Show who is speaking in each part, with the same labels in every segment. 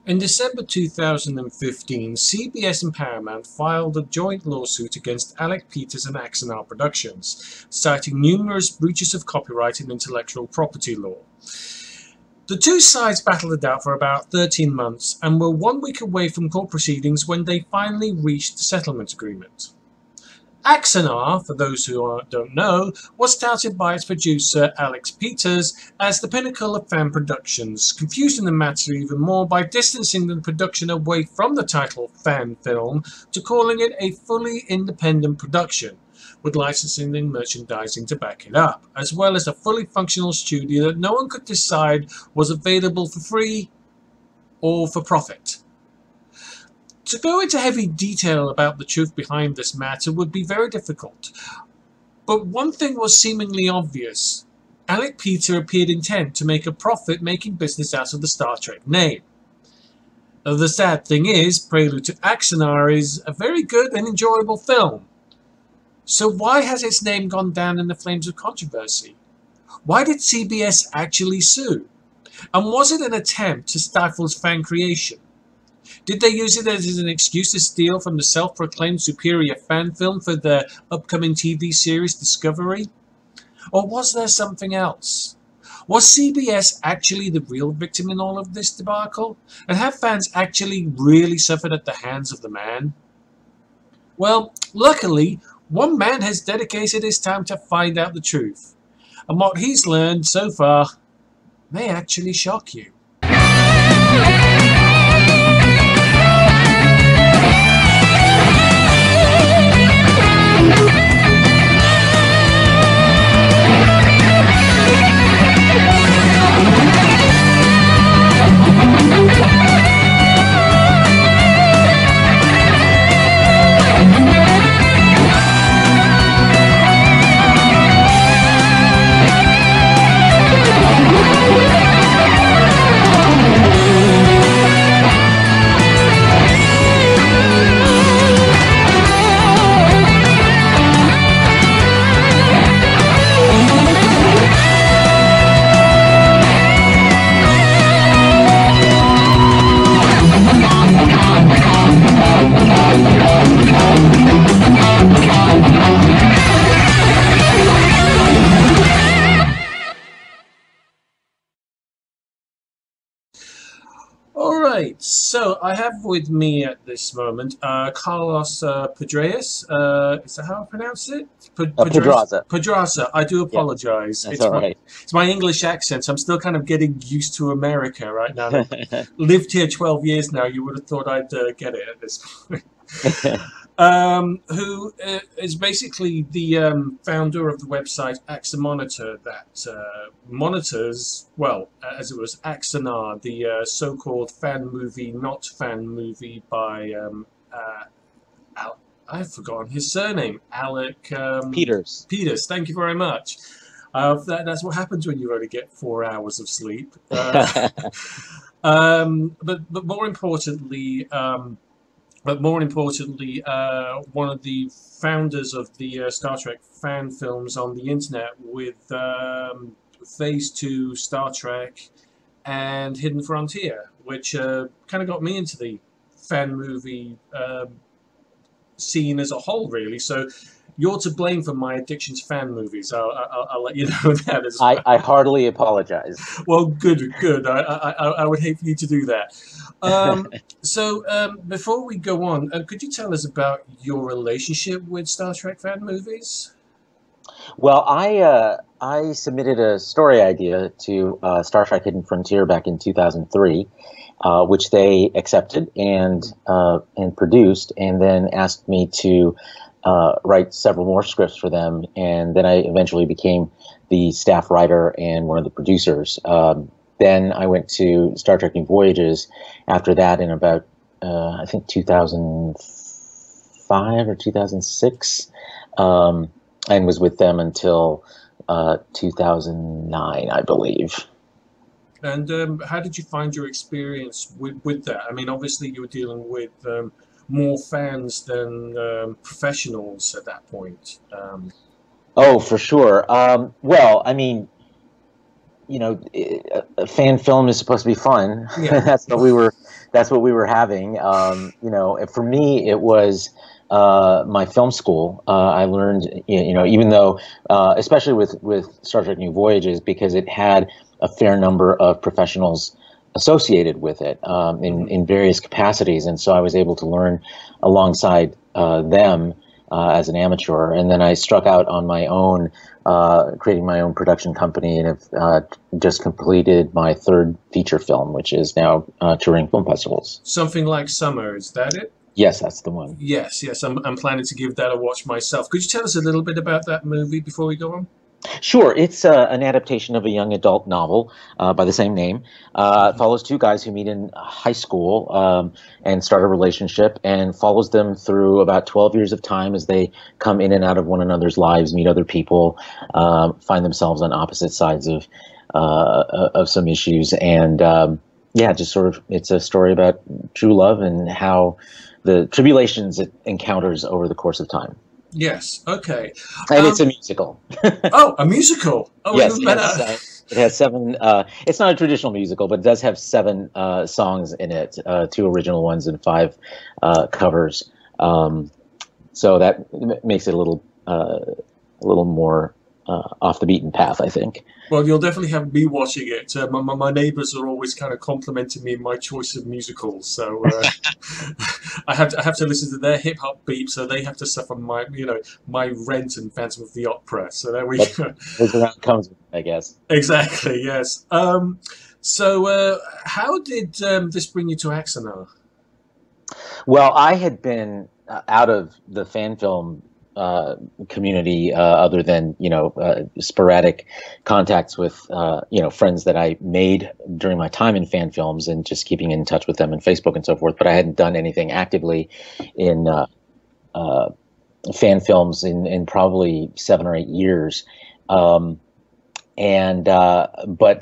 Speaker 1: In December 2015, CBS and Paramount filed a joint lawsuit against Alec Peters and Axanar Productions, citing numerous breaches of copyright and intellectual property law. The two sides battled it out for about 13 months and were 1 week away from court proceedings when they finally reached a settlement agreement. Axanar, for those who don't know, was touted by its producer Alex Peters as the pinnacle of fan productions, confusing the matter even more by distancing the production away from the title fan film to calling it a fully independent production, with licensing and merchandising to back it up, as well as a fully functional studio that no one could decide was available for free or for profit. To go into heavy detail about the truth behind this matter would be very difficult, but one thing was seemingly obvious. Alec Peters appeared intent to make a profit-making business out of the Star Trek name. The sad thing is, Prelude to Axanar is a very good and enjoyable film. So why has its name gone down in the flames of controversy? Why did CBS actually sue? And was it an attempt to stifle fan creation? Did they use it as an excuse to steal from the self-proclaimed superior fan film for their upcoming TV series Discovery? Or was there something else? Was CBS actually the real victim in all of this debacle? And have fans actually really suffered at the hands of the man? Well, luckily, one man has dedicated his time to find out the truth. And what he's learned so far may actually shock you. Alright, so I have with me at this moment Carlos Pedraza. Is that how I pronounce it?
Speaker 2: Pedraza.
Speaker 1: Pedraza. I do apologize.
Speaker 2: Yeah, that's all right.
Speaker 1: It's my English accent, so I'm still kind of getting used to America right now. Lived here 12 years now. You would have thought I'd get it at this point. Who is basically the founder of the website Axamonitor that monitors, well, as it was, Axanar, the so-called fan movie, not fan movie by, I've forgotten his surname, Alec
Speaker 2: Peters.
Speaker 1: Peters, thank you very much. That's what happens when you only get 4 hours of sleep. But more importantly, one of the founders of the Star Trek fan films on the internet with Phase 2, Star Trek, and Hidden Frontier, which kind of got me into the fan movie scene as a whole, really. So you're to blame for my addiction to fan movies. I'll let you know that as well.
Speaker 2: I heartily apologize.
Speaker 1: Well, good. I would hate for you to do that. So before we go on, could you tell us about your relationship with Star Trek fan movies?
Speaker 2: Well, I submitted a story idea to Star Trek Hidden Frontier back in 2003, which they accepted and produced, and then asked me to write several more scripts for them, and then I eventually became the staff writer and one of the producers. Then I went to Star Trek New Voyages after that in about, I think, 2005 or 2006, and was with them until 2009, I believe.
Speaker 1: And how did you find your experience with that? I mean, obviously you were dealing with more fans than professionals at that point.
Speaker 2: Oh, for sure. Well, I mean, you know, a fan film is supposed to be fun.
Speaker 1: Yeah.
Speaker 2: That's what we were that's what we were having. You know, for me, it was my film school. I learned, you know, even though, especially with Star Trek New Voyages, because it had a fair number of professionals associated with it in various capacities, and so I was able to learn alongside them as an amateur, and then I struck out on my own, creating my own production company, and have just completed my third feature film, which is now touring film festivals.
Speaker 1: Something Like Summer, is that it?
Speaker 2: Yes, that's the one.
Speaker 1: Yes, yes. I'm planning to give that a watch myself. Could you tell us a little bit about that movie before we go on?
Speaker 2: Sure, it's an adaptation of a young adult novel by the same name. It follows two guys who meet in high school and start a relationship, and follows them through about 12 years of time as they come in and out of one another's lives, meet other people, find themselves on opposite sides of some issues, and yeah, just sort of, it's a story about true love and how the tribulations it encounters over the course of time.
Speaker 1: Yes. Okay.
Speaker 2: And it's a musical.
Speaker 1: Oh, a musical. Oh,
Speaker 2: Yes,
Speaker 1: even better.
Speaker 2: it has seven. It's not a traditional musical, but it does have seven songs in it, two original ones and five covers. So that makes it a little more off the beaten path, I think.
Speaker 1: Well, you'll definitely have me watching it. My neighbours are always kind of complimenting me on my choice of musicals, so I have to listen to their hip hop beat, so they have to suffer my my Rent and Phantom of the Opera. So there we go.
Speaker 2: That's where it comes, I guess.
Speaker 1: Exactly. Yes. So how did this bring you to Axanar?
Speaker 2: Well, I had been out of the fan film community, other than sporadic contacts with friends that I made during my time in fan films, and just keeping in touch with them on Facebook and so forth. But I hadn't done anything actively in fan films in probably 7 or 8 years. But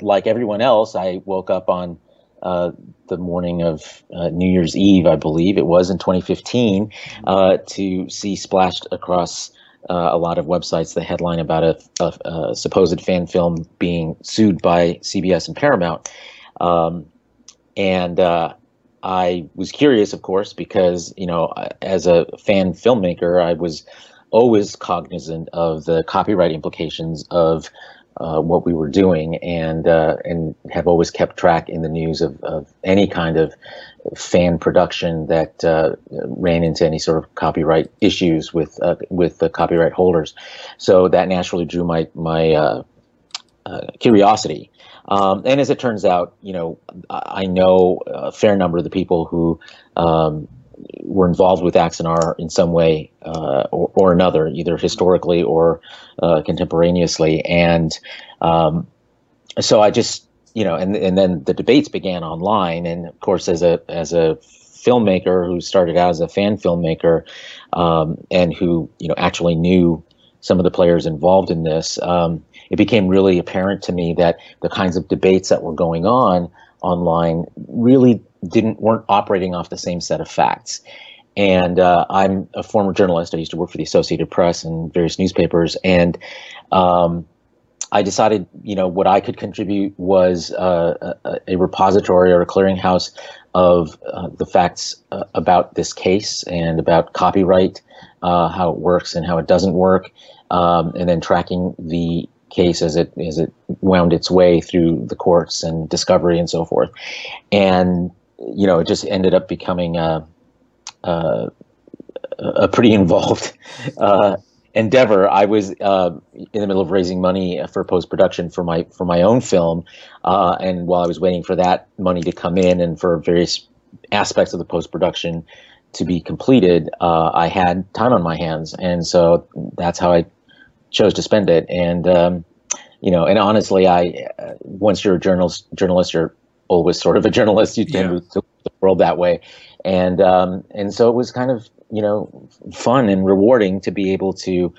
Speaker 2: like everyone else, I woke up on the morning of New Year's Eve, I believe it was in 2015, to see splashed across a lot of websites the headline about a supposed fan film being sued by CBS and Paramount. I was curious, of course, because, as a fan filmmaker, I was always cognizant of the copyright implications of what we were doing, and have always kept track in the news of any kind of fan production that ran into any sort of copyright issues with the copyright holders. So that naturally drew my curiosity. And as it turns out, I know a fair number of the people who were involved with Axanar in some way or another, either historically or contemporaneously. And so I just, and then the debates began online. And of course, as a filmmaker who started out as a fan filmmaker, and who, actually knew some of the players involved in this, it became really apparent to me that the kinds of debates that were going on online really weren't operating off the same set of facts. And I'm a former journalist. I used to work for the Associated Press and various newspapers, and I decided, what I could contribute was a repository or a clearinghouse of the facts about this case and about copyright, how it works and how it doesn't work, and then tracking the case as it wound its way through the courts and discovery and so forth. And it just ended up becoming a pretty involved endeavor. I was in the middle of raising money for post-production for my own film, and while I was waiting for that money to come in and for various aspects of the post-production to be completed, I had time on my hands, and so that's how I chose to spend it. And and honestly, once you're a journalist, you're always sort of a journalist. You tend to look at the world that way, and so it was kind of fun and rewarding to be able to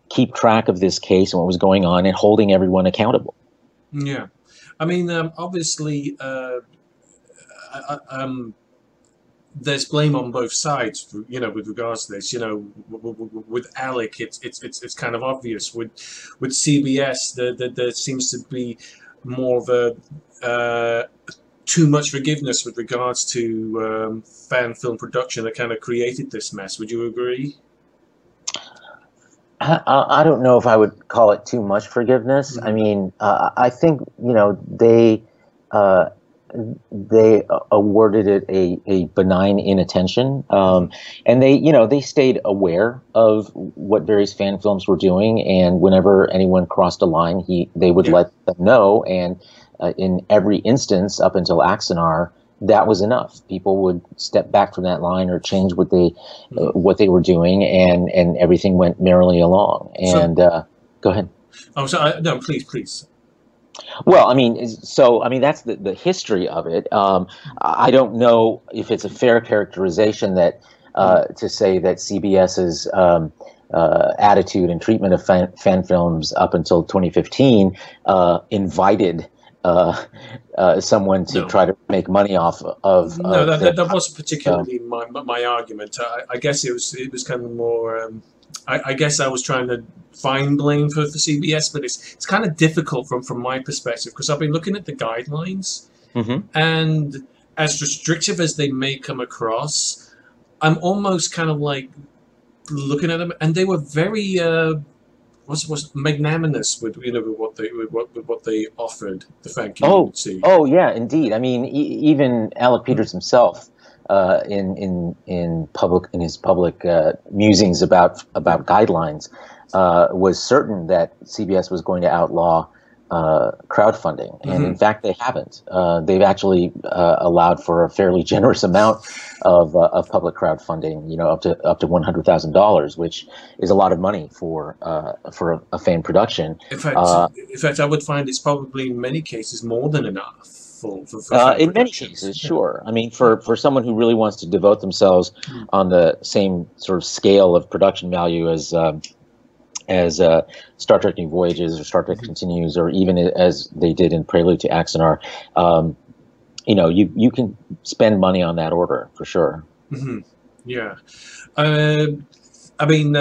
Speaker 2: keep track of this case and what was going on and holding everyone accountable.
Speaker 1: Yeah, I mean, obviously, there's blame on both sides, with regards to this. With Alec, it's kind of obvious. With CBS, there seems to be more of a too much forgiveness with regards to fan film production that kind of created this mess. Would you agree?
Speaker 2: I don't know if I would call it too much forgiveness. I mean, I think uh, they awarded it a benign inattention, and they stayed aware of what various fan films were doing, and whenever anyone crossed a line, they would let them know, and in every instance up until Axanar, that was enough. People would step back from that line or change what they were doing, and everything went merrily along. And go ahead.
Speaker 1: Oh, so no, please.
Speaker 2: Well, I mean, that's the history of it. I don't know if it's a fair characterization that to say that CBS's attitude and treatment of fan films up until 2015 invited someone to try to make money off of.
Speaker 1: No, that wasn't particularly my argument. I guess it was kind of more. I guess I was trying to find blame for CBS, but it's kind of difficult from my perspective, because I've been looking at the guidelines, and as restrictive as they may come across, I'm almost kind of like looking at them, and they were very was magnanimous with what they offered the fan community.
Speaker 2: Oh yeah, indeed. I mean, even Alec Peters himself, in his public musings about guidelines, was certain that CBS was going to outlaw crowdfunding, and in fact they haven't. They've actually allowed for a fairly generous amount of public crowdfunding, up to $100,000, which is a lot of money for a fan production.
Speaker 1: In fact, I would find it's probably in many cases more than enough.
Speaker 2: In many cases, sure. I mean, for someone who really wants to devote themselves on the same sort of scale of production value as Star Trek New Voyages or Star Trek Continues, or even as they did in Prelude to Axanar, you can spend money on that order for sure.
Speaker 1: Yeah, I mean,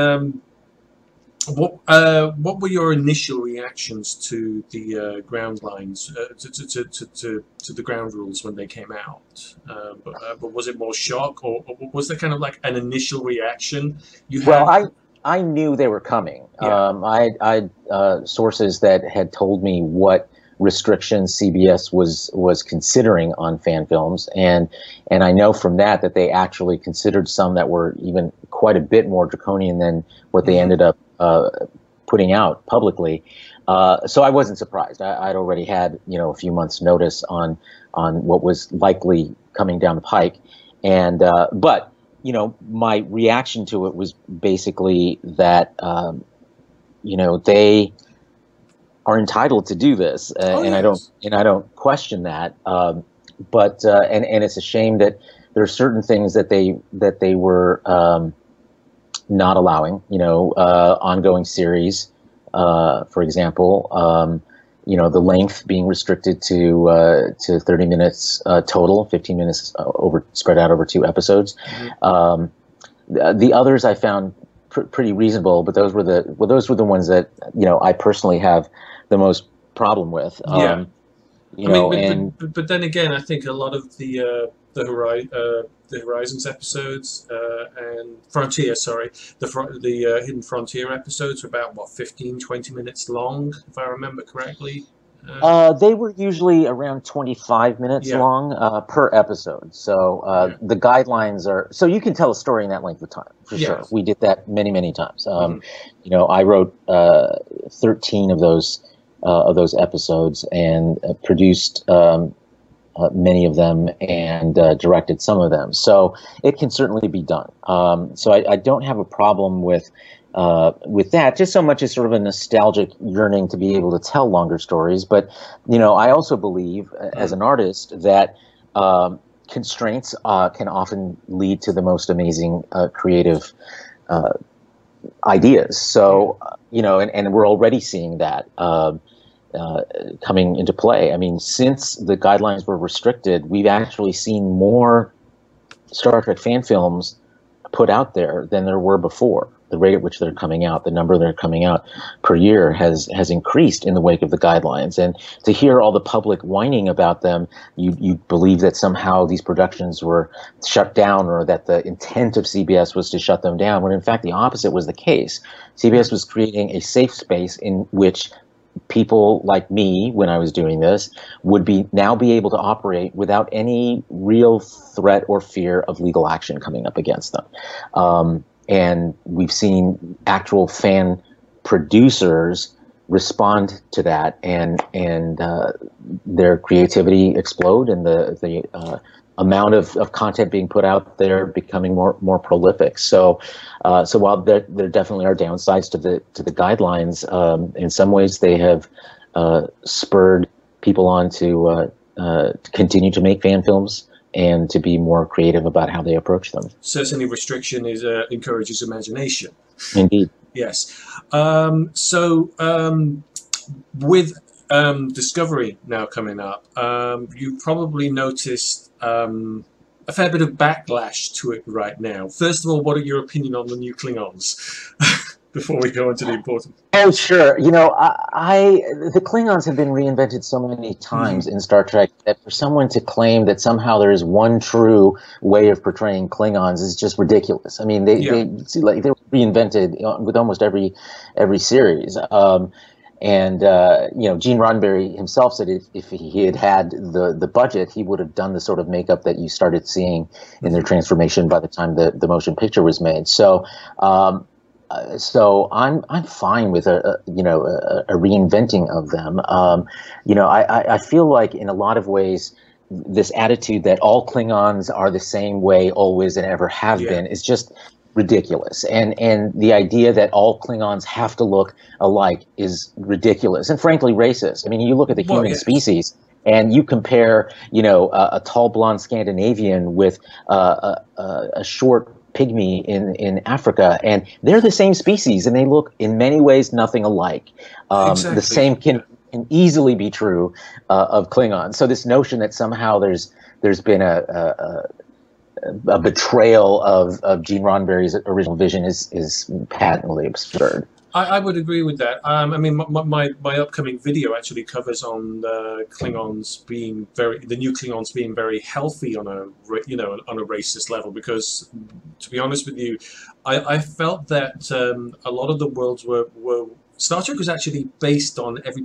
Speaker 1: what were your initial reactions to the ground lines, to the ground rules when they came out? But was it more shock, or was there kind of like an initial reaction you had?
Speaker 2: Well, I knew they were coming. I had sources that had told me what restrictions CBS was considering on fan films, and I know from that they actually considered some that were even quite a bit more draconian than what they ended up putting out publicly. So I wasn't surprised. I'd already had a few months' notice on what was likely coming down the pike, and but my reaction to it was basically that they are entitled to do this, and I don't question that. But it's a shame that there are certain things that they were not allowing. Ongoing series, for example. The length being restricted to 30 minutes total, 15 minutes spread out over 2 episodes. The others I found pretty reasonable, but those were the ones that I personally have the most problem with.
Speaker 1: But then again, I think a lot of the Horizons episodes and Frontier, the Hidden Frontier episodes were about 15-20 minutes long, if I remember correctly.
Speaker 2: They were usually around 25 minutes long per episode. So the guidelines are, so you can tell a story in that length of time, for sure. We did that many times. I wrote 13 of those episodes and produced many of them and directed some of them. So it can certainly be done. So I don't have a problem with that, just so much as sort of a nostalgic yearning to be able to tell longer stories. But, I also believe as an artist that constraints can often lead to the most amazing creative ideas. So, and we're already seeing that coming into play. I mean, since the guidelines were restricted, we've actually seen more Star Trek fan films put out there than there were before. the rate at which they're coming out, the number they're coming out per year has increased in the wake of the guidelines. And to hear all the public whining about them, you believe that somehow these productions were shut down, or that the intent of CBS was to shut them down, when in fact the opposite was the case. CBS was creating a safe space in which people like me, when I was doing this, would now be able to operate without any real threat or fear of legal action coming up against them. And we've seen actual fan producers respond to that, and their creativity explode, and the amount of content being put out there becoming more prolific. So while there definitely are downsides to the guidelines, in some ways they have spurred people on to continue to make fan films and to be more creative about how they approach them.
Speaker 1: Certainly, restriction encourages imagination.
Speaker 2: Indeed.
Speaker 1: Yes. With Discovery now coming up, you probably noticed a fair bit of backlash to it right now. First of all, what are your opinion on the new Klingons? Before we go into the important.
Speaker 2: Oh, sure. You know, the Klingons have been reinvented so many times in Star Trek that for someone to claim that somehow there is one true way of portraying Klingons is just ridiculous. I mean, they were reinvented with almost every series. And Gene Roddenberry himself said if he had the budget, he would have done the sort of makeup that you started seeing in their transformation by the time the motion picture was made. So I'm fine with a reinventing of them. I feel like in a lot of ways this attitude that all Klingons are the same way always and ever have been is just ridiculous, and the idea that all Klingons have to look alike is ridiculous and frankly racist. I mean, you look at the human species and you compare, a tall blonde Scandinavian with a short pygmy in Africa, and they're the same species, and they look in many ways nothing alike. Exactly. The same can easily be true of Klingons. So this notion that somehow there's been a betrayal of Gene Roddenberry's original vision is patently absurd.
Speaker 1: I would agree with that. I mean, my upcoming video actually covers on the new Klingons being very healthy on a racist level, because to be honest with you, I felt that a lot of the worlds were Star Trek was actually based on every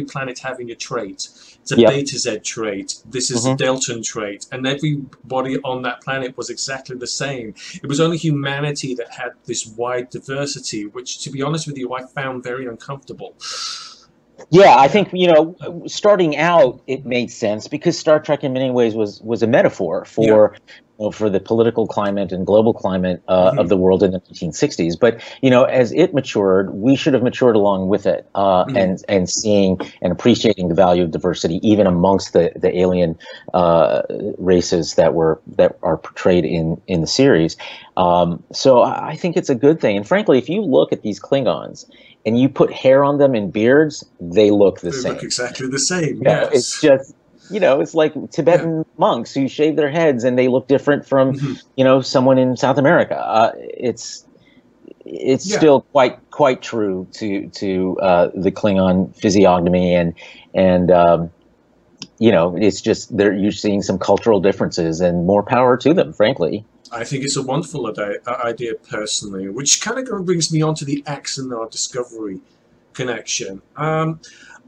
Speaker 1: planet having a trait. It's a Beta Z trait. This is a Deltan trait, and everybody on that planet was exactly the same. It was only humanity that had this wide diversity, which, to be honest with you, I found very uncomfortable.
Speaker 2: Yeah, I think, starting out, it made sense because Star Trek in many ways was a metaphor for the political climate and global climate of the world in the 1960s. But, as it matured, we should have matured along with it, and seeing and appreciating the value of diversity, even amongst the alien races that are portrayed in the series. So I think it's a good thing. And frankly, if you look at these Klingons and you put hair on them and beards, they look the same.
Speaker 1: They look exactly the same,
Speaker 2: yes. It's just, it's like Tibetan monks who shave their heads and they look different from, someone in South America. It's still quite true to the Klingon physiognomy, and it's just you're seeing some cultural differences, and more power to them, frankly.
Speaker 1: I think it's a wonderful idea personally, which kind of brings me on to the Axanar Discovery connection.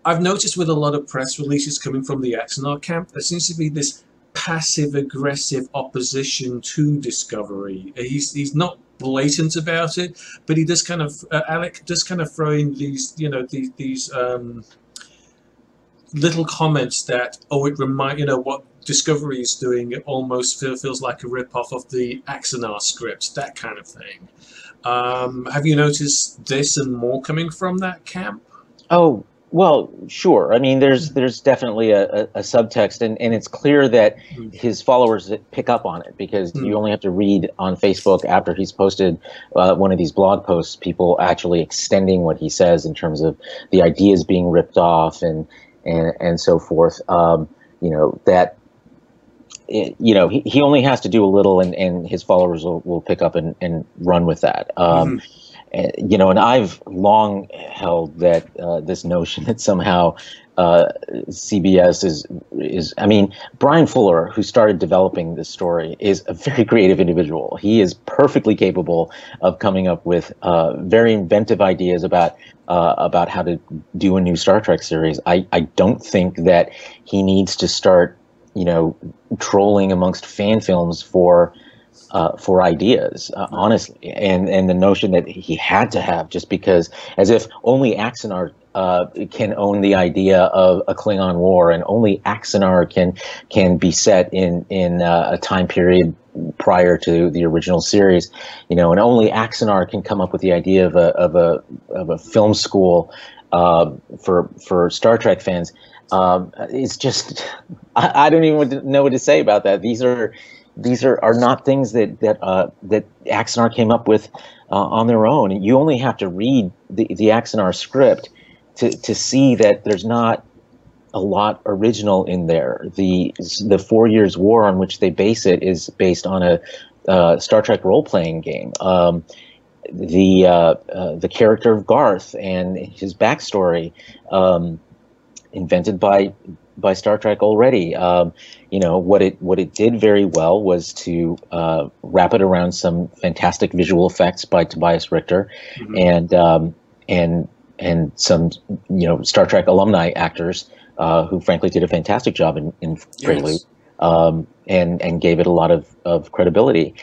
Speaker 1: I've noticed with a lot of press releases coming from the Axanar camp, there seems to be this passive-aggressive opposition to Discovery. He's not blatant about it, but he does kind of Alec does kind of throw in these these little comments that it what Discovery is doing. It almost feels like a rip-off of the Axanar script, that kind of thing. Have you noticed this and more coming from that camp?
Speaker 2: Oh, well, sure. I mean, there's definitely a subtext, and it's clear that his followers pick up on it, because you only have to read on Facebook after he's posted one of these blog posts, people actually extending what he says in terms of the ideas being ripped off and so forth. He only has to do a little, and his followers will pick up and run with that. and I've long held that this notion that somehow CBS is. I mean, Brian Fuller, who started developing this story, is a very creative individual. He is perfectly capable of coming up with very inventive ideas about how to do a new Star Trek series. I don't think that he needs to start, trolling amongst fan films for ideas, honestly, and the notion that he had to have, just because, as if only Axanar can own the idea of a Klingon war, and only Axanar can be set in a time period prior to the original series, and only Axanar can come up with the idea of a film school for Star Trek fans. It's just, I don't even know what to say about that. These are not things that Axanar came up with on their own. You only have to read the Axanar script to see that there's not a lot original in there. The 4 Years War on which they base it is based on a Star Trek role-playing game. The character of Garth and his backstory, invented by Star Trek already. What it did very well was to wrap it around some fantastic visual effects by Tobias Richter, and some Star Trek alumni actors who frankly did a fantastic job in Prelude, and gave it a lot of credibility.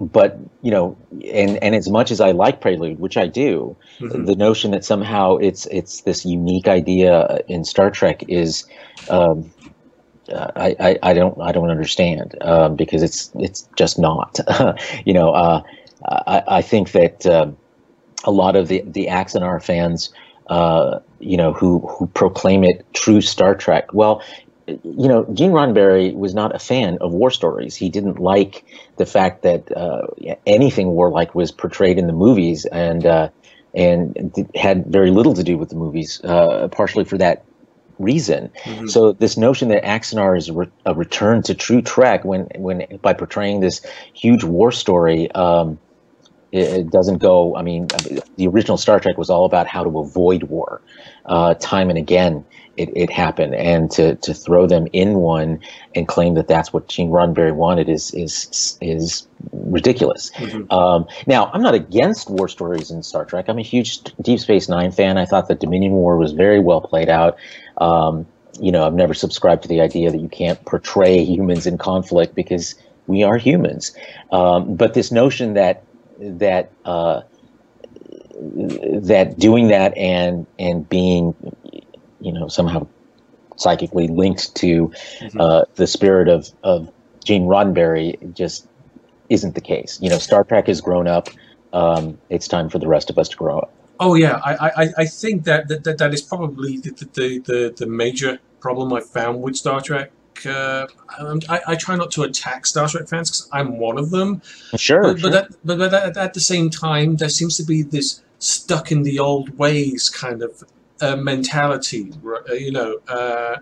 Speaker 2: But and as much as I like Prelude, which I do, the notion that somehow it's this unique idea in Star Trek is I don't understand, because it's just not. I think that a lot of the Axanar fans, who proclaim it true Star Trek, well, Gene Roddenberry was not a fan of war stories. He didn't like the fact that anything warlike was portrayed in the movies, and had very little to do with the movies, partially for that reason. So this notion that Axanar is a return to true Trek when by portraying this huge war story, it doesn't go. I mean, the original Star Trek was all about how to avoid war. Time and again, it happened, and to throw them in one and claim that that's what Gene Roddenberry wanted is ridiculous. Now, I'm not against war stories in Star Trek. I'm a huge Deep Space Nine fan. I thought the Dominion War was very well played out. I've never subscribed to the idea that you can't portray humans in conflict because we are humans. But this notion that doing that and being, somehow psychically linked to the spirit of Gene Roddenberry just isn't the case. Star Trek has grown up. It's time for the rest of us to grow up.
Speaker 1: Oh yeah, I think that is probably the major problem I found with Star Trek. I try not to attack Star Trek fans because I'm one of them.
Speaker 2: Sure.
Speaker 1: But at the same time, there seems to be this stuck in the old ways kind of mentality,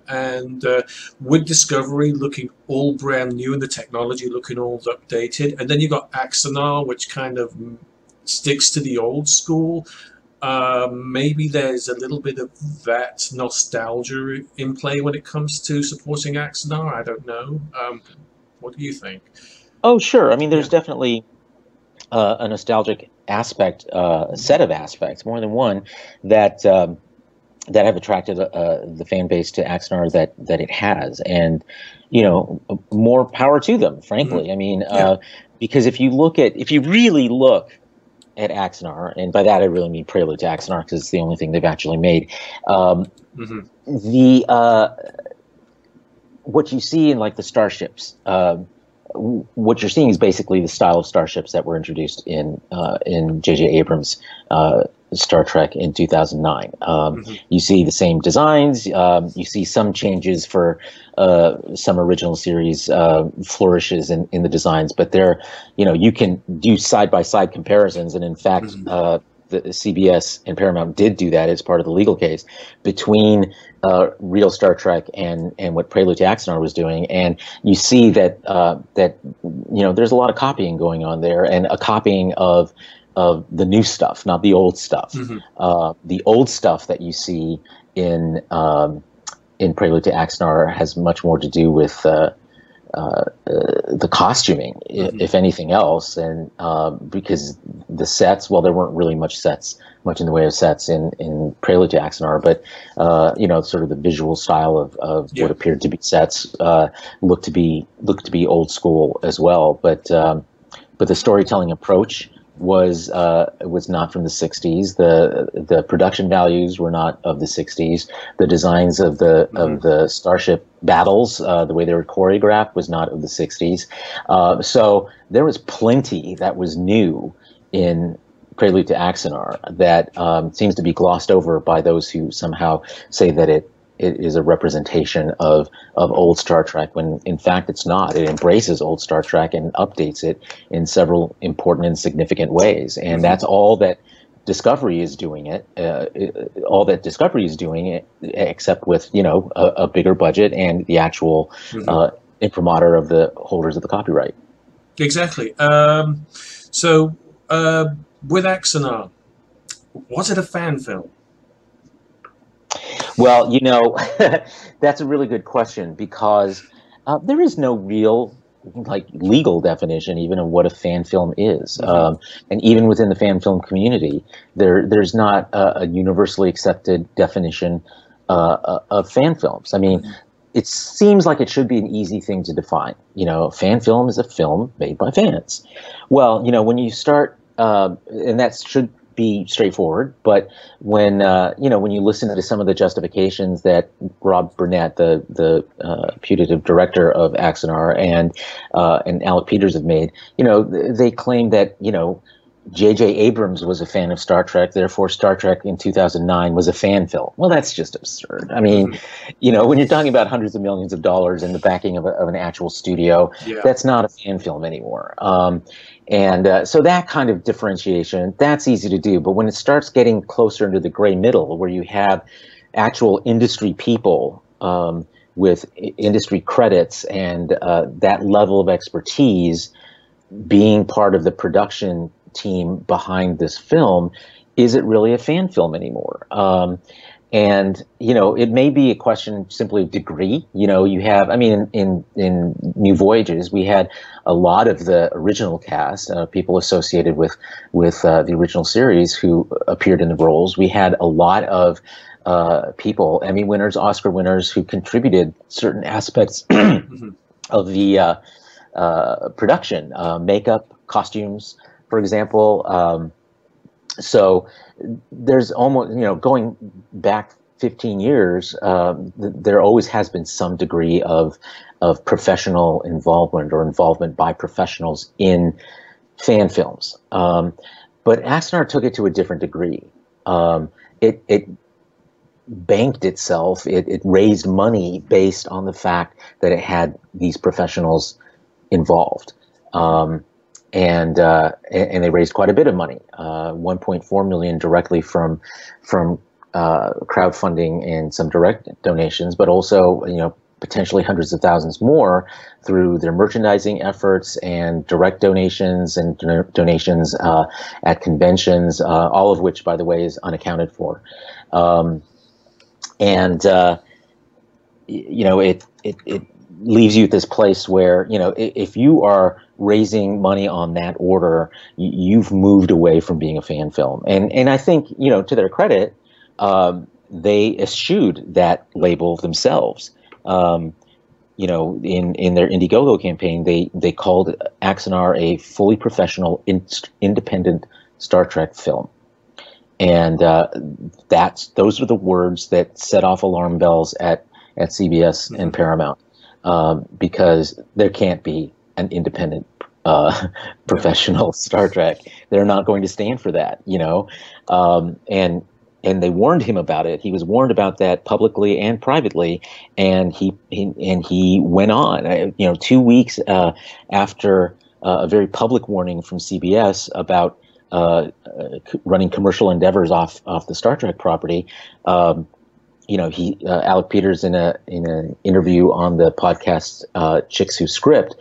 Speaker 1: and with Discovery looking all brand new and the technology looking all updated, and then you got Axanar, which kind of sticks to the old school. Maybe there's a little bit of that nostalgia in play when it comes to supporting Axanar. I don't know. What do you think?
Speaker 2: Oh, sure. I mean, there's definitely a nostalgic aspect, set of aspects, more than one, that have attracted the fan base to Axanar that it has, and more power to them. Frankly, I mean, because if you really look at Axanar, and by that I really mean Prelude to Axanar because it's the only thing they've actually made. What you see in like the starships, what you're seeing is basically the style of starships that were introduced in J.J. Abrams' Star Trek in 2009. You see the same designs. You see some changes for some original series flourishes in the designs, but they're, you can do side-by-side comparisons, and in fact, the CBS and Paramount did do that as part of the legal case between real Star Trek and what Prelude to Axanar was doing, and you see that there's a lot of copying going on there, and a copying of the new stuff, not the old stuff. The old stuff that you see in Prelude to Axanar has much more to do with the costuming, if anything else, and because the sets, well, there weren't really much in the way of sets in Prelude to Axanar, but sort of the visual style of what appeared to be sets looked to be old school as well. But the storytelling approach was not from the 60s. The production values were not of the 60s. The designs of the starship battles, the way they were choreographed, was not of the 60s. So there was plenty that was new in Prelude to Axanar that seems to be glossed over by those who somehow say that it is a representation of old Star Trek, when in fact it's not. It embraces old Star Trek and updates it in several important and significant ways. And that's all that Discovery is doing except with, a bigger budget and the actual imprimatur of the holders of the copyright.
Speaker 1: Exactly. So with Axanar, was it a fan film?
Speaker 2: Well, that's a really good question, because there is no real legal definition even of what a fan film is. And even within the fan film community, there's not a universally accepted definition of fan films. I mean, it seems like it should be an easy thing to define. A fan film is a film made by fans. Well, when you start, and that should be straightforward, but when you listen to some of the justifications that Rob Burnett, the putative director of Axanar, and Alec Peters have made, they claim that J.J. Abrams was a fan of Star Trek, therefore Star Trek in 2009 was a fan film. Well, that's just absurd. I mean, when you're talking about hundreds of millions of dollars in the backing of an actual studio, that's not a fan film anymore. So that kind of differentiation, that's easy to do. But when it starts getting closer into the gray middle, where you have actual industry people with industry credits and that level of expertise being part of the production team behind this film, is it really a fan film anymore? And it may be a question simply of degree. You have, I mean, in New Voyages, we had a lot of the original cast, people associated with the original series who appeared in the roles. We had a lot of people, Emmy winners, Oscar winners, who contributed certain aspects of the production, makeup, costumes, for example. So there's almost, going back 15 years, there always has been some degree of professional involvement or involvement by professionals in fan films. But Axanar took it to a different degree. It banked itself. It raised money based on the fact that it had these professionals involved. And they raised quite a bit of money, $1.4 million directly from crowdfunding and some direct donations, but also potentially hundreds of thousands more through their merchandising efforts and direct donations and donations at conventions, all of which, by the way, is unaccounted for. It leaves you at this place where, if you are raising money on that order, you've moved away from being a fan film. And I think, to their credit, they eschewed that label themselves. In their Indiegogo campaign, they called Axanar a fully professional, independent Star Trek film. And those are the words that set off alarm bells at CBS and Paramount. Because there can't be an independent professional Star Trek. They're not going to stand for that, and they warned him about it. He was warned about that publicly and privately, and he went on. 2 weeks after a very public warning from CBS about running commercial endeavors off the Star Trek property. Alec Peters in an interview on the podcast Chicks Who Script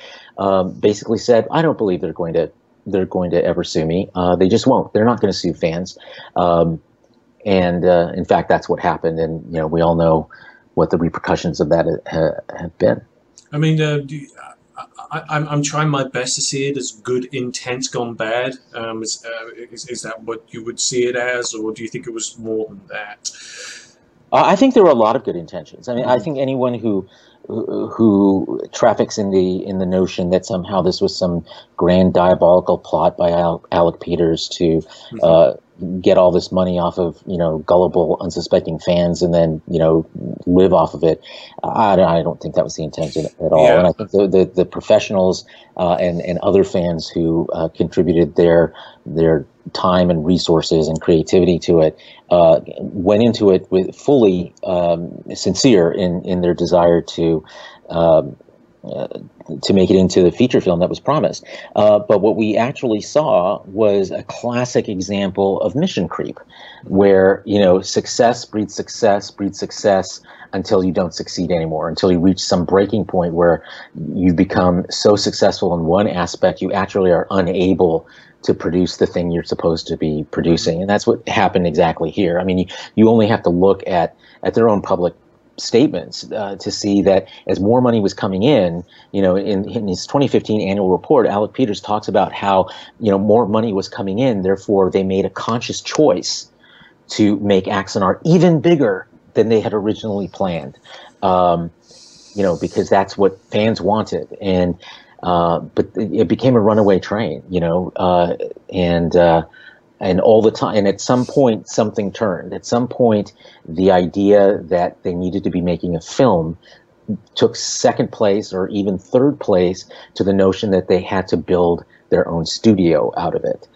Speaker 2: basically said, "I don't believe they're going to they're going to ever sue me. They just won't. They're not going to sue fans. And in fact, that's what happened. And, we all know what the repercussions of that have been.
Speaker 1: I mean, I'm trying my best to see it as good intent gone bad. Is that what you would see it as, or do you think it was more than that?
Speaker 2: I think there were a lot of good intentions. I mean, I think anyone who traffics in the notion that somehow this was some grand diabolical plot by Alec Peters to get all this money off of gullible, unsuspecting fans and then live off of it. I don't think that was the intention at all.
Speaker 1: Yeah.
Speaker 2: And I think the professionals and other fans who contributed their time and resources and creativity to it went into it with fully sincere in their desire to make it into the feature film that was promised. But what we actually saw was a classic example of mission creep, where success breeds success breeds success until you don't succeed anymore, until you reach some breaking point where you become so successful in one aspect you actually are unable to produce the thing you're supposed to be producing. And that's what happened exactly here. I mean, you only have to look at their own public statements to see that as more money was coming in, in his 2015 annual report, Alec Peters talks about how, more money was coming in. Therefore, they made a conscious choice to make Axanar even bigger than they had originally planned, because that's what fans wanted. But it became a runaway train, and all the time. And at some point, something turned. At some point, the idea that they needed to be making a film took second place or even third place to the notion that they had to build their own studio out of it.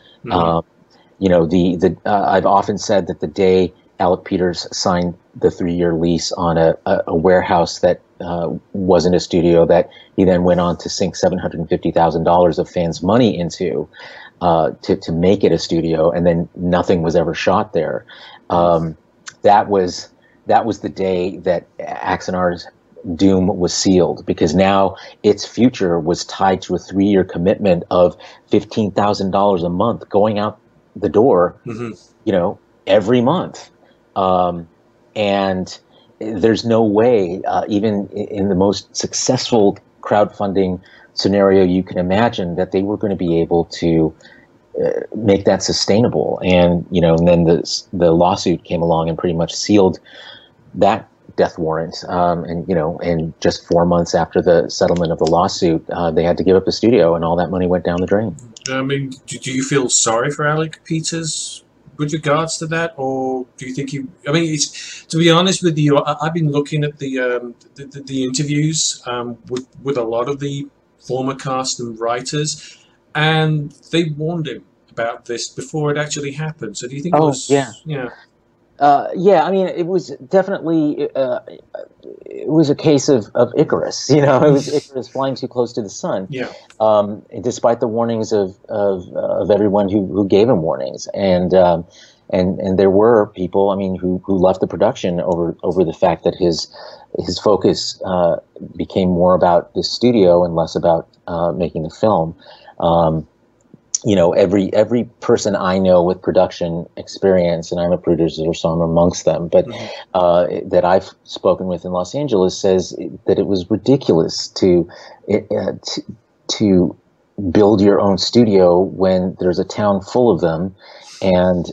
Speaker 2: I've often said that the day Alec Peters signed the 3-year lease on a warehouse that wasn't a studio, that he then went on to sink $750,000 of fans' money into to make it a studio, and then nothing was ever shot there. That was the day that Axanar's doom was sealed, because now its future was tied to a 3-year commitment of $15,000 a month going out the door, every month. And there's no way, even in the most successful crowdfunding scenario you can imagine, that they were going to be able to make that sustainable. And and then the lawsuit came along and pretty much sealed that death warrant. And just 4 months after the settlement of the lawsuit, they had to give up the studio, and all that money went down the drain.
Speaker 1: I mean, do you feel sorry for Alec Peters with regards to that, or do you think it's, to be honest with you, I've been looking at the interviews with a lot of the former cast and writers, and they warned him about this before it actually happened. So do you think it was... Yeah.
Speaker 2: I mean, it was definitely it was a case of Icarus. It was Icarus flying too close to the sun.
Speaker 1: Yeah.
Speaker 2: Despite the warnings of everyone who gave him warnings, and there were people, I mean, who left the production over the fact that his focus became more about the studio and less about making the film. Every person I know with production experience, and I'm a producer, so I'm amongst them, but that I've spoken with in Los Angeles says that it was ridiculous to build your own studio when there's a town full of them, and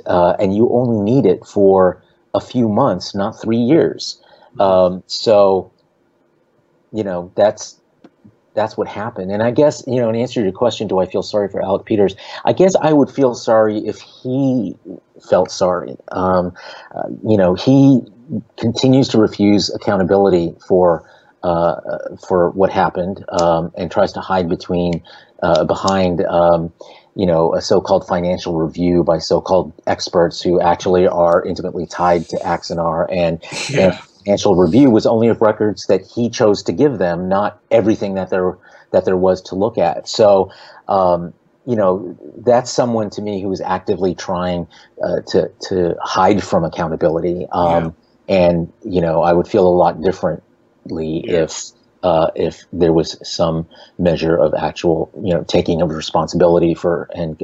Speaker 2: you only need it for a few months, not 3 years. So that's what happened. And I guess, in answer to your question, do I feel sorry for Alec Peters? I guess I would feel sorry if he felt sorry. He continues to refuse accountability for what happened, and tries to hide behind a so-called financial review by so-called experts who actually are intimately tied to Axanar, and financial review was only of records that he chose to give them, not everything that there was to look at. So, that's someone to me who is actively trying to hide from accountability. And I would feel a lot differently if if there was some measure of actual, taking of responsibility for and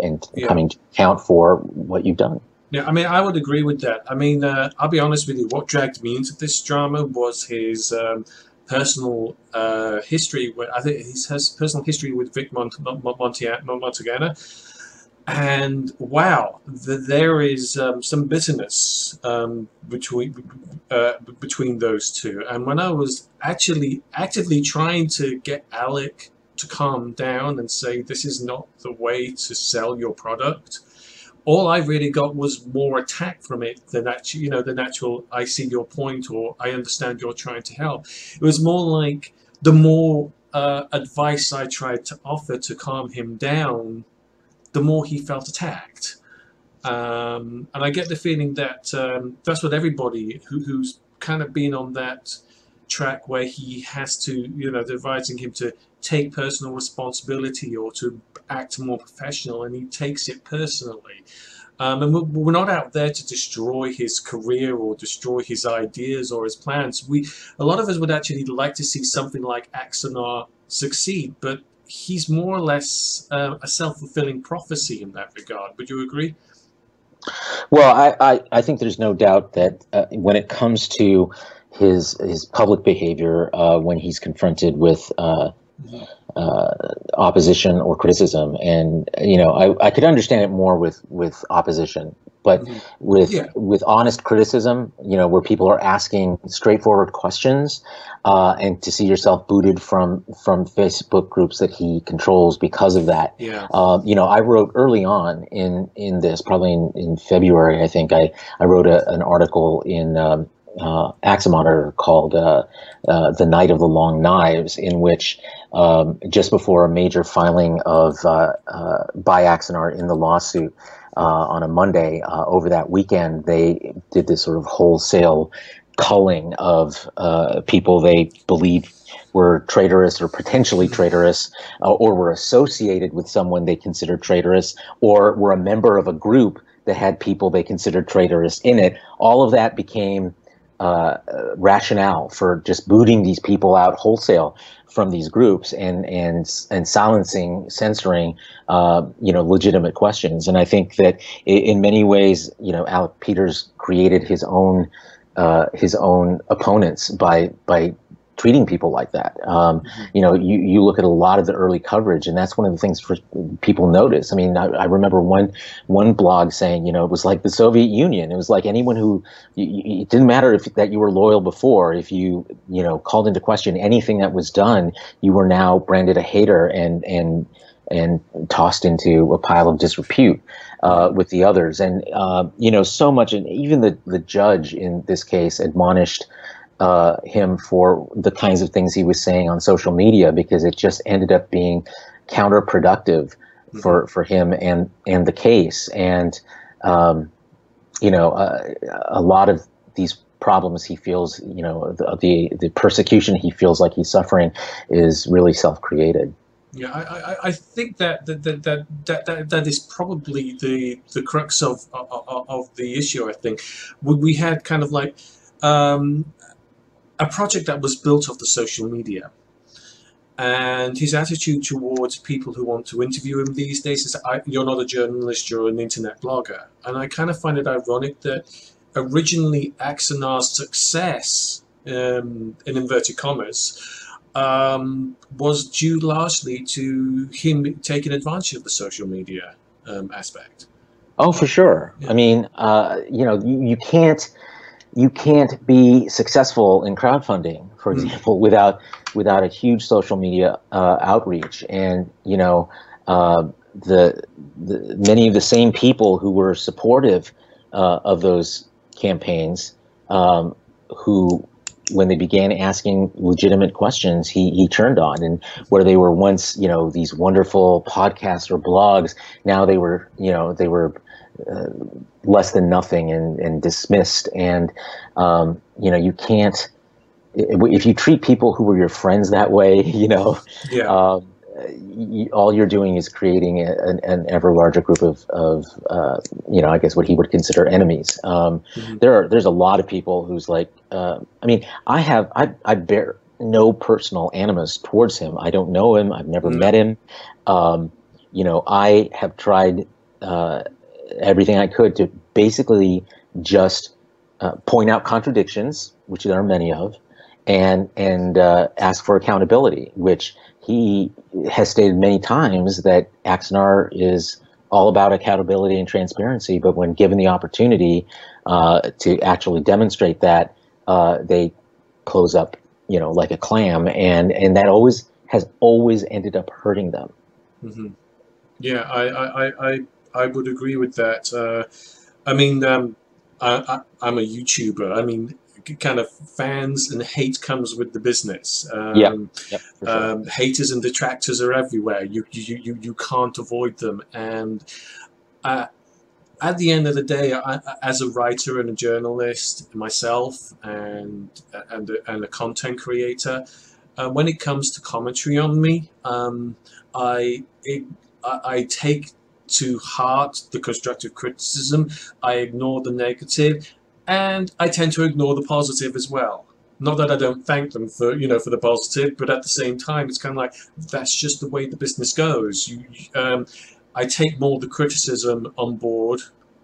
Speaker 2: coming to account for what you've done.
Speaker 1: Yeah, I mean, I would agree with that. I mean, I'll be honest with you. What dragged me into this drama was his personal history. I think he has personal history with Vic Montagana, and wow, there is some bitterness between those two. And when I was actually actively trying to get Alec to calm down and say this is not the way to sell your product, all I really got was more attack from it than actually, the natural, I see your point, or I understand you're trying to help. It was more like the more advice I tried to offer to calm him down, the more he felt attacked. And I get the feeling that that's what everybody who's kind of been on that track where he has to, they're advising him to take personal responsibility or to act more professional, and he takes it personally. And we're not out there to destroy his career or destroy his ideas or his plans. A lot of us would actually like to see something like Axanar succeed, but he's more or less a self-fulfilling prophecy in that regard. Would you agree?
Speaker 2: Well, I think there's no doubt that when it comes to his public behavior, when he's confronted with opposition or criticism, and I could understand it more with opposition, but with honest criticism, where people are asking straightforward questions, and to see yourself booted from Facebook groups that he controls because of that. I wrote early on in this, probably in February, I think I wrote an article in Axanar called "The Night of the Long Knives," in which just before a major filing of by Axanar in the lawsuit on a Monday, over that weekend, they did this sort of wholesale culling of people they believed were traitorous or potentially traitorous, or were associated with someone they considered traitorous, or were a member of a group that had people they considered traitorous in it. All of that became rationale for just booting these people out wholesale from these groups and silencing, censoring, legitimate questions. And I think that in many ways, Alec Peters created his own opponents by treating people like that. You look at a lot of the early coverage, and that's one of the things people notice. I mean, I remember one blog saying, it was like the Soviet Union. It was like anyone who, it didn't matter that you were loyal before. If you, called into question anything that was done, you were now branded a hater and tossed into a pile of disrepute with the others. And, so much, and even the judge in this case admonished him for the kinds of things he was saying on social media, because it just ended up being counterproductive for him and the case. And a lot of these problems he feels, the persecution he feels like he's suffering is really self-created.
Speaker 1: Yeah, I think that is probably the crux of the issue. I think we had kind of like a project that was built off the social media, and his attitude towards people who want to interview him these days is, you're not a journalist, you're an internet blogger. And I kind of find it ironic that originally Axanar's success, in inverted commas, was due largely to him taking advantage of the social media aspect.
Speaker 2: Oh, for sure. Yeah. I mean, you can't be successful in crowdfunding, for example, without a huge social media outreach. And the many of the same people who were supportive of those campaigns, who, when they began asking legitimate questions, he turned on, and where they were once, these wonderful podcasts or blogs, now they were less than nothing and dismissed. And you can't, if you treat people who were your friends that way, all you're doing is creating an ever larger group of I guess what he would consider enemies. There's a lot of people who's like, I no personal animus towards him. I don't know him. I've never met him. I have tried everything I could to basically just point out contradictions, which there are many of, and ask for accountability, which he has stated many times that Axanar is all about accountability and transparency. But when given the opportunity to actually demonstrate that, they close up, like a clam, and that has always ended up hurting them.
Speaker 1: Mm-hmm. Yeah, I would agree with that. I mean, I'm a YouTuber. I mean, kind of fans and hate comes with the business.
Speaker 2: Yep, for sure.
Speaker 1: Haters and detractors are everywhere. You can't avoid them. And at the end of the day, as a writer and a journalist myself, and a content creator, when it comes to commentary on me, I take to heart the constructive criticism. I ignore the negative, and I tend to ignore the positive as well. Not that I don't thank them for for the positive, but at the same time, it's kind of like that's just the way the business goes. I take more the criticism on board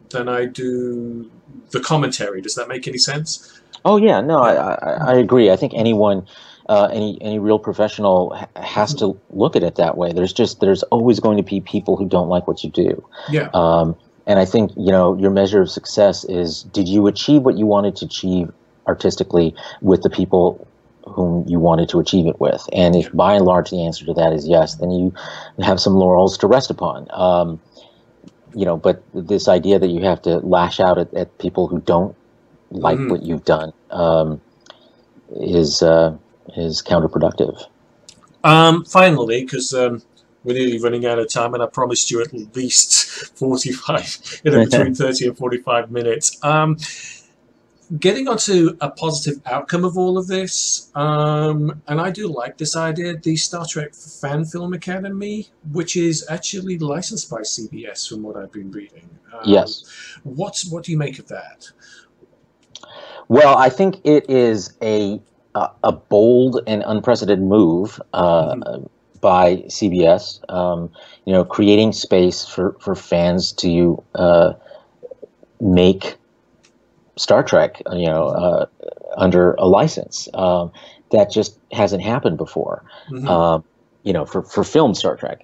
Speaker 1: than I do the commentary. Does that make any sense?
Speaker 2: Oh yeah, no, I agree. I think anyone, any real professional has to look at it that way. There's always going to be people who don't like what you do.
Speaker 1: Yeah.
Speaker 2: And I think your measure of success is, did you achieve what you wanted to achieve artistically with the people whom you wanted to achieve it with? And if by and large the answer to that is yes, then you have some laurels to rest upon. But this idea that you have to lash out at people who don't like what you've done is counterproductive.
Speaker 1: Finally, because we're nearly running out of time, and I promised you at least 45, between 30 and 45 minutes. Getting onto a positive outcome of all of this, and I do like this idea, the Star Trek Fan Film Academy, which is actually licensed by CBS from what I've been reading.
Speaker 2: Yes.
Speaker 1: What do you make of that?
Speaker 2: Well, I think it is a bold and unprecedented move by CBS, creating space for fans to make Star Trek, under a license. That just hasn't happened before, for film Star Trek.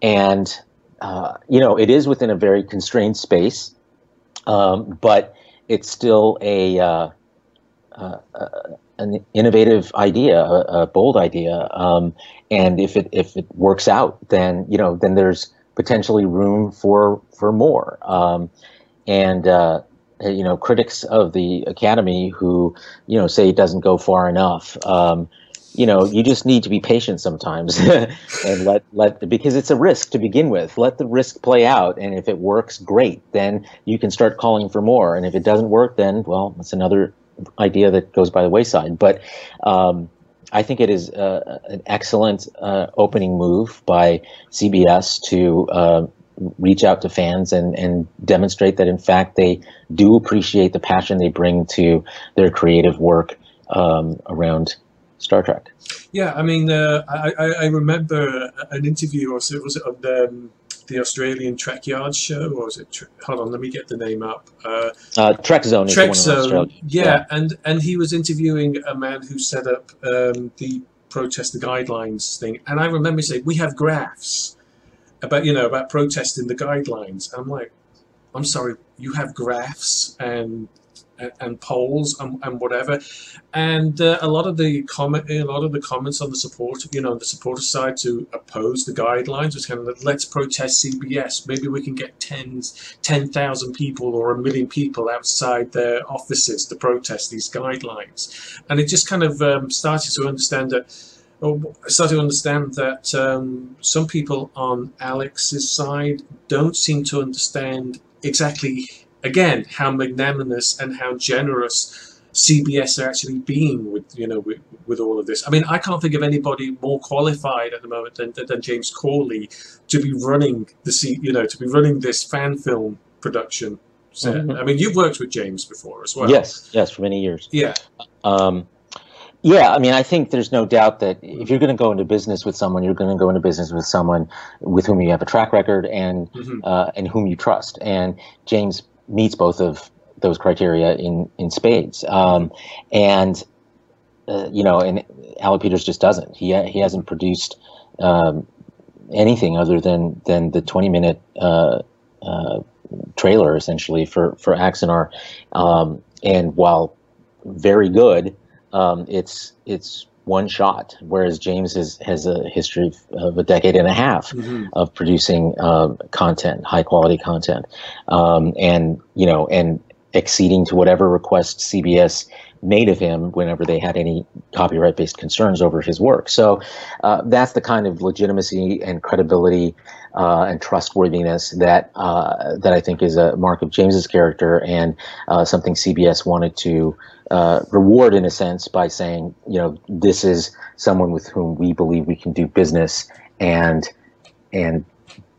Speaker 2: It is within a very constrained space, but it's still an innovative idea, a bold idea, and if it works out, then there's potentially room for more. Critics of the Academy who say it doesn't go far enough. You just need to be patient sometimes, and because it's a risk to begin with. Let the risk play out, and if it works, great. Then you can start calling for more. And if it doesn't work, then well, it's another idea that goes by the wayside. But I think it is an excellent opening move by CBS to reach out to fans and demonstrate that in fact they do appreciate the passion they bring to their creative work around Star Trek.
Speaker 1: Yeah, I mean, I remember an interview, or was it on the Australian Trek Yard show, or was it? Hold on, let me get the name up.
Speaker 2: Trek Zone is the one in Australia.
Speaker 1: Yeah, and he was interviewing a man who set up the protest the guidelines thing, and I remember saying, we have graphs about protesting the guidelines. And I'm like, I'm sorry, you have graphs and polls and whatever, and a lot of the comments on the support, on the supporter side to oppose the guidelines was kind of like, let's protest CBS. Maybe we can get 10,000 people or 1 million people outside their offices to protest these guidelines. And it just kind of started to understand that some people on Alex's side don't seem to understand exactly, again, how magnanimous and how generous CBS are actually being with all of this. I mean, I can't think of anybody more qualified at the moment than James Corley to be running this fan film production set. I mean, you've worked with James before as well.
Speaker 2: Yes, for many years.
Speaker 1: Yeah.
Speaker 2: Yeah, I mean, I think there's no doubt that if you're going to go into business with someone, you're going to go into business with someone with whom you have a track record and whom you trust. And James meets both of those criteria in spades. And and Alec Peters just doesn't. He hasn't produced anything other than the 20-minute trailer essentially for Axanar. And while very good, it's one shot, whereas James has a history of a decade and a half of producing content, high quality content, and acceding to whatever requests CBS made of him whenever they had any copyright-based concerns over his work. So that's the kind of legitimacy and credibility and trustworthiness that I think is a mark of James's character, and something CBS wanted to reward in a sense by saying, this is someone with whom we believe we can do business, and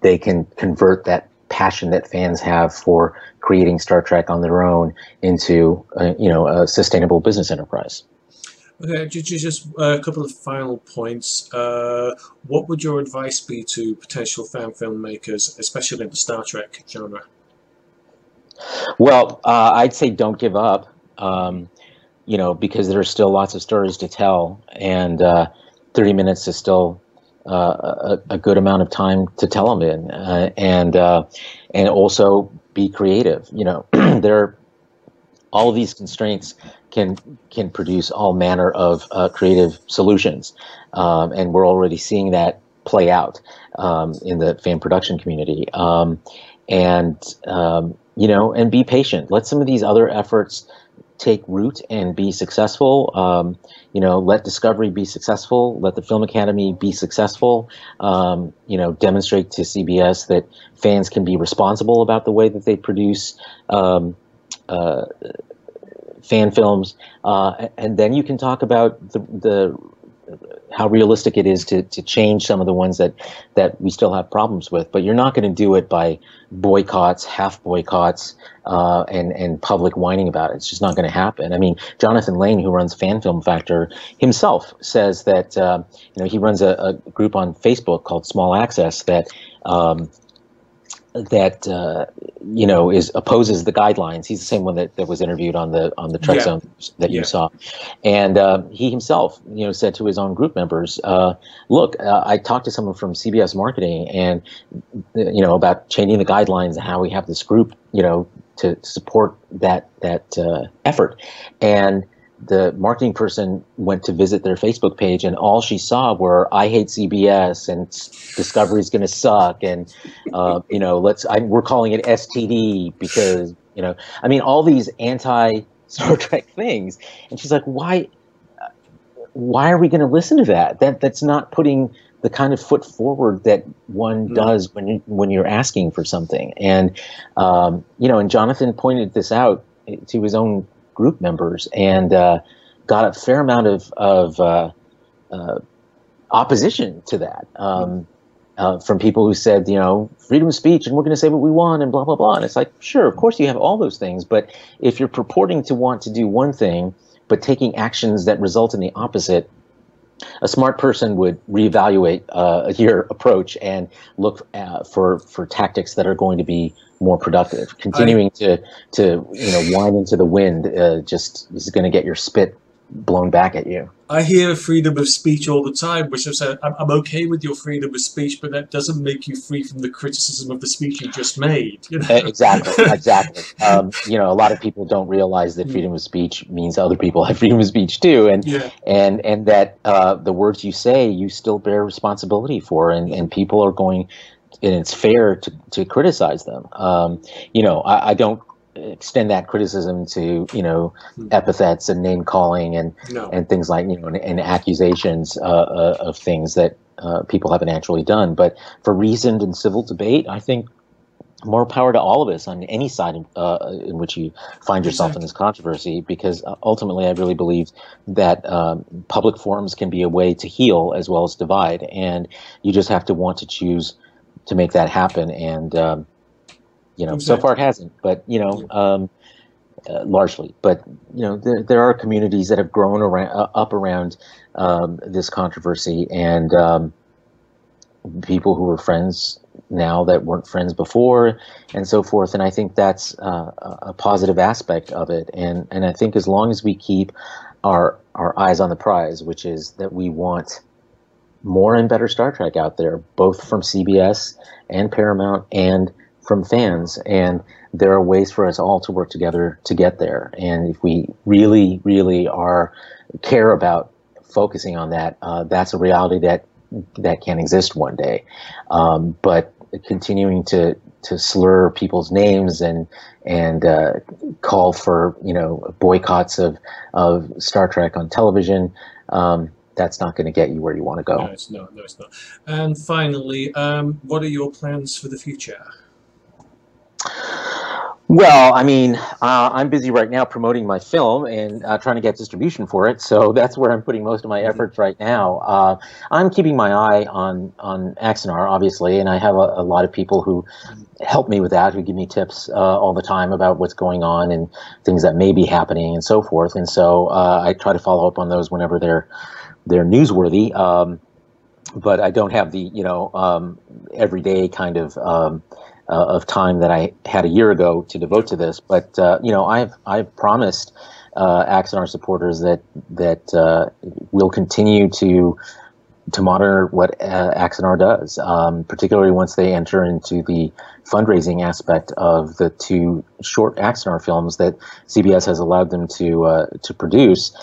Speaker 2: they can convert that passion that fans have for creating Star Trek on their own into a sustainable business enterprise.
Speaker 1: Okay, just a couple of final points. What would your advice be to potential fan filmmakers, especially in the Star Trek genre?
Speaker 2: Well, I'd say don't give up, because there are still lots of stories to tell, and 30 minutes is still a good amount of time to tell them in, and also be creative. There, all of these constraints can produce all manner of creative solutions, and we're already seeing that play out in the fan production community. And be patient. Let some of these other efforts take root and be successful. Let Discovery be successful. Let the Film Academy be successful. Demonstrate to CBS that fans can be responsible about the way that they produce fan films, and then you can talk about the how realistic it is to change some of the ones that we still have problems with. But you're not going to do it by boycotts, half boycotts, and public whining about it. It's just not going to happen. I mean, Jonathan Lane, who runs Fan Film Factor, himself says that he runs a group on Facebook called Small Access that opposes the guidelines. He's the same one that was interviewed on the Trek Zone that you saw, and he himself said to his own group members, look, I talked to someone from CBS marketing and about changing the guidelines and how we have this group to support that effort. And the marketing person went to visit their Facebook page, and all she saw were "I hate CBS" and "Discovery's going to suck," and we're calling it STD because all these anti-Star Trek things. And she's like, why are we going to listen to that? That's not putting the kind of foot forward that one does when you're asking for something. And and Jonathan pointed this out to his own group members, and got a fair amount of opposition to that from people who said, freedom of speech, and we're going to say what we want, and blah blah blah. And it's like, sure, of course you have all those things, but if you're purporting to want to do one thing but taking actions that result in the opposite, a smart person would reevaluate your approach and look for tactics that are going to be more productive. Continuing to whine into the wind just is going to get your spit blown back at you.
Speaker 1: I hear freedom of speech all the time, which I've said, I'm okay with your freedom of speech, but that doesn't make you free from the criticism of the speech you just made.
Speaker 2: Exactly. A lot of people don't realize that freedom of speech means other people have freedom of speech too, and that the words you say, you still bear responsibility for, and people are going, and it's fair to criticize them. I don't extend that criticism to epithets and name calling and things like and accusations of things that people haven't actually done. But for reasoned and civil debate, I think more power to all of us on any side in which you find yourself in this controversy, because ultimately I really believe that public forums can be a way to heal as well as divide, and you just have to want to choose to make that happen. And so far it hasn't, but largely. But there are communities that have grown up around this controversy, and people who are friends now that weren't friends before, and so forth. And I think that's a positive aspect of it. And I think as long as we keep our eyes on the prize, which is that we want more and better Star Trek out there, both from CBS and Paramount and from fans. And there are ways for us all to work together to get there. And if we really, really care about focusing on that, that's a reality that can exist one day. But continuing to slur people's names and call for boycotts of Star Trek on television, that's not going to get you where you want to go.
Speaker 1: No, it's not. And finally, what are your plans for the future?
Speaker 2: Well, I mean, I'm busy right now promoting my film and trying to get distribution for it. So that's where I'm putting most of my efforts right now. I'm keeping my eye on Axanar, obviously, and I have a lot of people who help me with that, who give me tips all the time about what's going on and things that may be happening and so forth. And so I try to follow up on those whenever they're newsworthy. But I don't have the everyday kind of time that I had a year ago to devote to this. But I've promised Axanar supporters that we'll continue to monitor what Axanar does, particularly once they enter into the fundraising aspect of the 2 short Axanar films that CBS has allowed them to produce.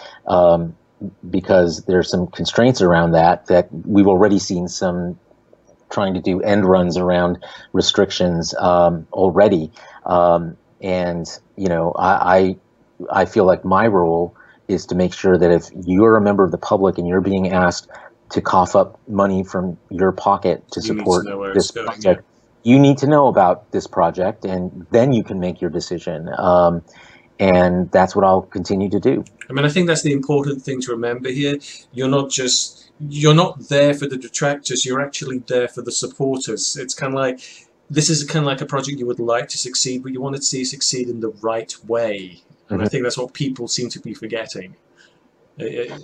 Speaker 2: Because there's some constraints around that we've already seen some trying to do end runs around restrictions already. And I feel like my role is to make sure that if you're a member of the public and you're being asked to cough up money from your pocket to support this project, you need to know about this project, and then you can make your decision. And that's what I'll continue to do.
Speaker 1: I mean, I think that's the important thing to remember here. You're not there for the detractors. You're actually there for the supporters. It's kind of like, this is kind of like a project you would like to succeed, but you want to see it succeed in the right way. And I think that's what people seem to be forgetting. Yeah.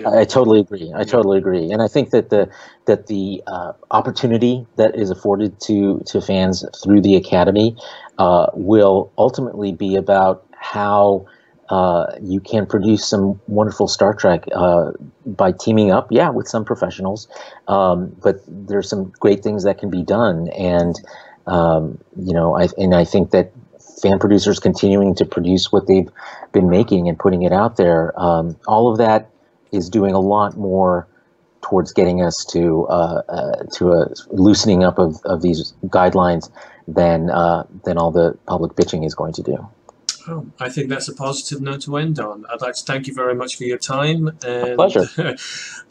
Speaker 2: I totally agree. I totally agree. And I think that the opportunity that is afforded to fans through the Academy will ultimately be about how you can produce some wonderful Star Trek by teaming up, with some professionals. But there's some great things that can be done. And, I think that fan producers continuing to produce what they've been making and putting it out there, all of that is doing a lot more towards getting us to a loosening up of these guidelines than all the public bitching is going to do.
Speaker 1: Oh, I think that's a positive note to end on. I'd like to thank you very much for your time. And,
Speaker 2: a pleasure.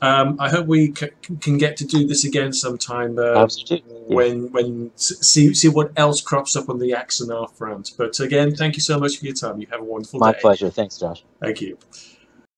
Speaker 1: I hope we can get to do this again sometime.
Speaker 2: Absolutely.
Speaker 1: When see what else crops up on the Axanar front. But again, thank you so much for your time. You have a wonderful day.
Speaker 2: My pleasure. Thanks, Josh.
Speaker 1: Thank you.